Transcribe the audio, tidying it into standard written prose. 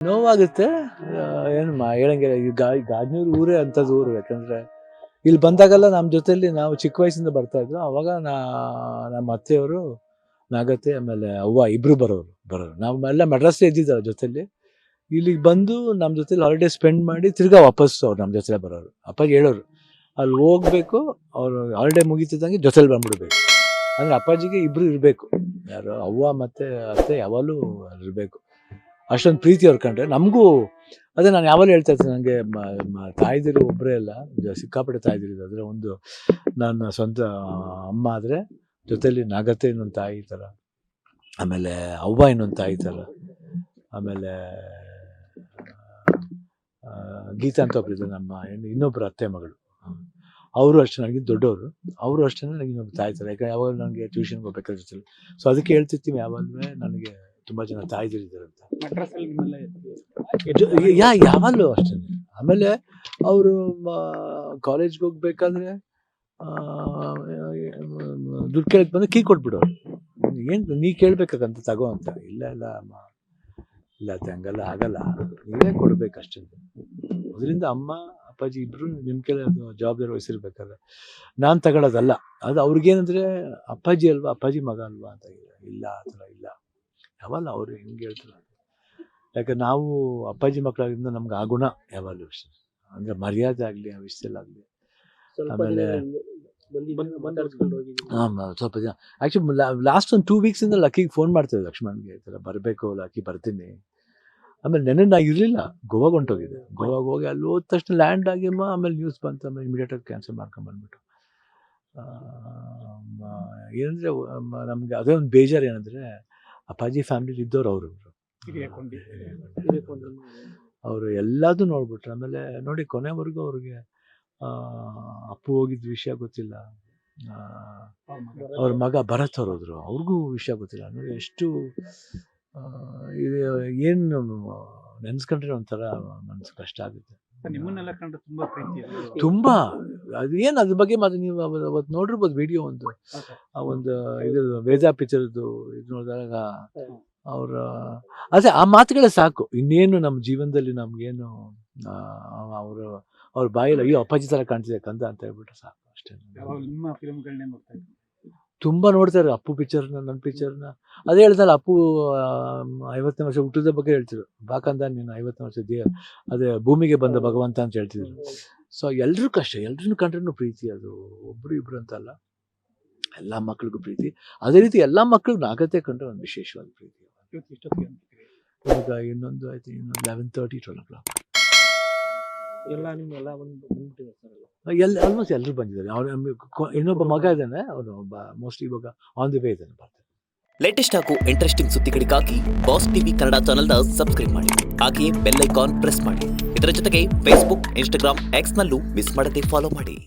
ನೋವಾಗುತ್ತೆ. ಏನು ಹೇಳಂಗಿಲ್ಲ. ಈ ಗಾಜನೂರು ಊರೇ ಅಂಥದ್ದು ಊರು. ಯಾಕಂದರೆ ಇಲ್ಲಿ ಬಂದಾಗೆಲ್ಲ ನಮ್ಮ ಜೊತೆಲಿ ನಾವು ಚಿಕ್ಕ ವಯಸ್ಸಿಂದ ಬರ್ತಾಯಿದ್ರು. ಆವಾಗ ನಮ್ಮ ಅತ್ತೆಯವರು, ನಾಗತ್ತೆ, ಆಮೇಲೆ ಅವ್ವ ಇಬ್ಬರು ಬರೋರು. ನಾವು ಎಲ್ಲ ಮೆಡ್ರಾಸೇ ಇದ್ದಿದ್ದು ಜೊತೆಲಿ. ಇಲ್ಲಿಗೆ ಬಂದು ನಮ್ಮ ಜೊತೆಲಿ ಹಾಲಿಡೇ ಸ್ಪೆಂಡ್ ಮಾಡಿ ತಿರ್ಗಾ ವಾಪಸ್ಸು ಅವ್ರು ನಮ್ಮ ಜೊತೆ ಬರೋರು. ಅಪ್ಪಾಜಿ ಹೇಳೋರು, ಅಲ್ಲಿ ಹೋಗ್ಬೇಕು, ಅವರು ಹಾಲಿಡೇ ಮುಗಿತಿದ್ದಂಗೆ ಜೊತೆಲಿ ಬಂದ್ಬಿಡ್ಬೇಕು. ಅಂದರೆ ಅಪ್ಪಾಜಿಗೆ ಇಬ್ಬರು ಇರಬೇಕು, ಯಾರು ಅವ್ವ ಮತ್ತು ಅತ್ತೆ ಯಾವಾಗಲೂ ಇರಬೇಕು. ಅಷ್ಟೊಂದು ಪ್ರೀತಿ ಅವ್ರು ಕಂಡ್ರೆ ನಮಗೂ. ಅದೇ ನಾನು ಯಾವಾಗಲೂ ಹೇಳ್ತಾ ಇರ್ತೀನಿ, ನನಗೆ ತಾಯಿದಿರು ಒಬ್ಬರೇ ಅಲ್ಲ, ಸಿಕ್ಕಾಪಟ್ಟೆ ತಾಯಿದಿರಿದೆ. ಅಂದರೆ ಒಂದು ನನ್ನ ಸ್ವಂತ ಅಮ್ಮ ಆದರೆ ಜೊತೆಲಿ ನಾಗತ್ತೆ ಇನ್ನೊಂದು ತಾಯಿ ಥರ, ಆಮೇಲೆ ಅವ್ವ ಇನ್ನೊಂದು ತಾಯಿ ಥರ, ಆಮೇಲೆ ಗೀತಾ ಅಂತ ಒಬ್ಬರಿದ್ದೆ ನಮ್ಮ ಇನ್ನೊಬ್ಬರು ಅತ್ತೆ ಮಗಳು. ಅವರು ಅಷ್ಟೇ ನನಗೆ ದೊಡ್ಡವರು. ಅವರು ಅಷ್ಟೇ ನನಗೆ ಇನ್ನೊಬ್ಬರು ತಾಯಿ ಥರ. ಯಾಕಂದರೆ ಯಾವಾಗ ನನಗೆ ಟ್ಯೂಷನ್ಗೆ ಹೋಗ್ಬೇಕಾದ್ರೆ ಜೊತೆಲಿ. ಸೊ ಅದಕ್ಕೆ ಹೇಳ್ತಿರ್ತೀವಿ ಯಾವಾಗಲೂ ನನಗೆ ತುಂಬ ಜನ ತಾಯಿದಿರಿದ್ದಾರೆ ಅಂತ. ಯಾವಾಗಲೂ ಅಷ್ಟೇ. ಆಮೇಲೆ ಅವರು ಕಾಲೇಜ್ಗೆ ಹೋಗ್ಬೇಕಾದ್ರೆ ದುಡ್ಡು ಕೇಳಕ್ಕೆ ಬಂದರೆ ಕೀ ಕೊಟ್ಬಿಡೋರು. ಏನು ನೀ ಕೇಳಬೇಕಾಗಂತ ತಗೋ ಅಂತ. ಇಲ್ಲ ಅಮ್ಮ, ಇಲ್ಲ ಹಂಗೆಲ್ಲ ಆಗಲ್ಲ, ನೀವೇ ಕೊಡ್ಬೇಕಷ್ಟೇ. ಅದರಿಂದ ಅಮ್ಮ ಅಪ್ಪಾಜಿ ಇಬ್ಬರು ನಿಮ್ಮ ಕೆಲ ಜವಾಬ್ದಾರಿ ವಹಿಸಿರ್ಬೇಕಾದ್ರೆ ನಾನು ತಗೊಳ್ಳೋದಲ್ಲ. ಅದು ಅವ್ರಿಗೇನಂದರೆ ಅಪ್ಪಾಜಿ ಅಲ್ವಾ, ಅಪ್ಪಾಜಿ ಮಗ ಅಲ್ವಾ ಅಂತ. ಇಲ್ಲ ಆ ಥರ ಇಲ್ಲ. ಯಾವಲ್ಲ ಅವರು ಹೆಂಗೆ ಹೇಳ್ತಾರೆ. ಯಾಕಂದ್ರೆ ನಾವು ಅಪ್ಪಾಜಿ ಮಕ್ಕಳಾಗಿಂದ ನಮ್ಗೆ ಆ ಗುಣ ಯಾವಾಗಲೂ ಅಷ್ಟೇ. ಅಂದರೆ ಮರ್ಯಾದೆ ಆಗಲಿ, ಆ ವಿಷಯದಲ್ಲಾಗಲಿ. ಆಮೇಲೆ ಹಾಂ, ಸ್ವಲ್ಪ ಜನ ಆ್ಯಕ್ಚುಲಿ ಲಾಸ್ಟ್ ಒಂದು 2 ವೀಕ್ಸಿಂದ ಲಕ್ಕಿಗೆ ಫೋನ್ ಮಾಡ್ತಿದ್ದೆ, ಲಕ್ಷ್ಮಣ್ಗೆ, ಈ ಥರ ಬರಬೇಕು ಲಕ್ಕಿ, ಬರ್ತೀನಿ. ಆಮೇಲೆ ನೆನ್ನೆ ನಾ ಇರಲಿಲ್ಲ, ಗೋವಾಗ ಹೊಂಟೋಗಿದ್ದೆ. ಗೋವಾಗ ಹೋಗಿ ಅಲ್ಲಿ ಹೋದ ತಕ್ಷಣ ಲ್ಯಾಂಡ್ ಆಗಿಮ್ಮ, ಆಮೇಲೆ ನ್ಯೂಸ್ ಬಂತು. ಆಮೇಲೆ ಇಮಿಡಿಯೇಟಾಗಿ ಕ್ಯಾನ್ಸಲ್ ಮಾಡ್ಕೊಂಬಂದ್ಬಿಟ್ಟು. ಏನಂದರೆ ನಮಗೆ ಅದೇ ಒಂದು ಬೇಜಾರು. ಏನಂದರೆ ಅಪ್ಪಾಜಿ ಫ್ಯಾಮಿಲಿಲಿ ಇದ್ದವ್ರು ಅವರು ಎಲ್ಲದೂ ನೋಡ್ಬಿಟ್ರು. ಆಮೇಲೆ ನೋಡಿ ಕೊನೆವರೆಗೂ ಅವ್ರಿಗೆ ಅಪ್ಪು ಹೋಗಿದ್ದ ವಿಷಯ ಗೊತ್ತಿಲ್ಲ, ಅವ್ರ ಮಗ ಭರತ್ ಹೋದ್ರು, ಅವ್ರಿಗೂ ವಿಷಯ ಗೊತ್ತಿಲ್ಲ. ನೋಡಿ ಎಷ್ಟು ಏನು ನೆನೆಸ್ಕೊಂಡ್ರೆ ಒಂಥರ ಮನಸ್ಸು ಕಷ್ಟ ಆಗುತ್ತೆ. ನಿಮ್ಮನ್ನೆಲ್ಲ ಕಂಡ್ರೆ ತುಂಬಾ ಪ್ರೀತಿ, ತುಂಬ. ಅದು ಏನು ಅದ್ರ ಬಗ್ಗೆ ಮತ್ತೆ ನೀವು ಅವತ್ತು ನೋಡಿರ್ಬೋದು ವಿಡಿಯೋ. ಒಂದು ಇದು ವೇದ ಪಿಕ್ಚರ್ದು ಇದು ನೋಡಿದಾಗ ಅವರ ಅದೇ ಆ ಮಾತುಗಳೇ ಸಾಕು. ಇನ್ನೇನು ನಮ್ಮ ಜೀವನದಲ್ಲಿ ನಮಗೇನು ಅವ್ರ ಬಾಯಲ್ಲಿ ಅಯ್ಯೋ ಅಪ್ಪಾಜಿ ಥರ ಕಾಣ್ತಿದೆ ಕಂದ ಅಂತ ಹೇಳ್ಬಿಟ್ರೆ ಸಾಕು ಅಷ್ಟೇ. ನಿಮ್ಮ ಫಿಲ್ಮ್ಗಳನ್ನೇ ನೋಡ್ತಾ ಇದ್ದೀನಿ, ತುಂಬ ನೋಡ್ತಾರೆ ಅಪ್ಪು ಪಿಕ್ಚರ್ನ, ನನ್ನ ಪಿಕ್ಚರ್ನ. ಅದೇ ಹೇಳ್ತಾರೆ, ಅಪ್ಪು 50ನೇ ವರ್ಷ ಹುಟ್ಟಿದ ಬಗ್ಗೆ ಹೇಳ್ತಿದ್ರು. ಬಾಕಂದ ನೀನು 50ನೇ ವರ್ಷ ಅದೇ ಭೂಮಿಗೆ ಬಂದ ಭಗವಂತ ಅಂತ ಹೇಳ್ತಿದ್ರು. ಸೊ ಎಲ್ರೂ ಕಷ್ಟ, ಎಲ್ರನ್ನೂ ಕಂಡ್ರೂ ಪ್ರೀತಿ. ಅದು ಒಬ್ಬರು ಇಬ್ಬರು ಅಂತಲ್ಲ, ಎಲ್ಲ ಮಕ್ಳಿಗೂ ಪ್ರೀತಿ. ಅದೇ ರೀತಿ ಎಲ್ಲ ಮಕ್ಳಿಗೂ ನಾಗತ್ತೆ ಕಂಡ್ರೆ ಒಂದು ವಿಶೇಷವಾದ ಪ್ರೀತಿ. ಇವಾಗ ಇನ್ನೊಂದು ಆಯ್ತು, ಇನ್ನೊಂದು 11:30, 12 o'clock ಎಲ್ಲ ನಿಮ್ಮೆಲ್ಲ ಒಂದು ಆಲ್ಮೋಸ್ಟ್ ಎಲ್ಲರೂ ಬಂದಿದ್ದಾರೆ. ಅವ್ರು ಇನ್ನೊಬ್ಬ ಮಗ ಇದ್ದಾನೆ, ಅವನು ಮೋಸ್ಟ್ಲಿ ಇವಾಗ ಆನ್ ದಿ ವೇ ಇದ್ದಾನೆ, ಬರ್ತಾನೆ. ಲೇಟೆಸ್ಟ್ ಹಾಗೂ ಇಂಟ್ರೆಸ್ಟಿಂಗ್ ಸುದ್ದಿಗಳಿಗಾಗಿ ಬಾಸ್ ಟಿವಿ ಕನ್ನಡ ಚಾನೆಲ್ನ ಸಬ್ಸ್ಕ್ರೈಬ್ ಮಾಡಿ. ಹಾಗೆಯೇ ಬೆಲ್ ಐಕಾನ್ ಪ್ರೆಸ್ ಮಾಡಿ. ಇದರ ಜೊತೆಗೆ ಫೇಸ್ಬುಕ್, ಇನ್ಸ್ಟಾಗ್ರಾಮ್, ಎಕ್ಸ್ನಲ್ಲೂ ಮಿಸ್ ಮಾಡದೆ ಫಾಲೋ ಮಾಡಿ.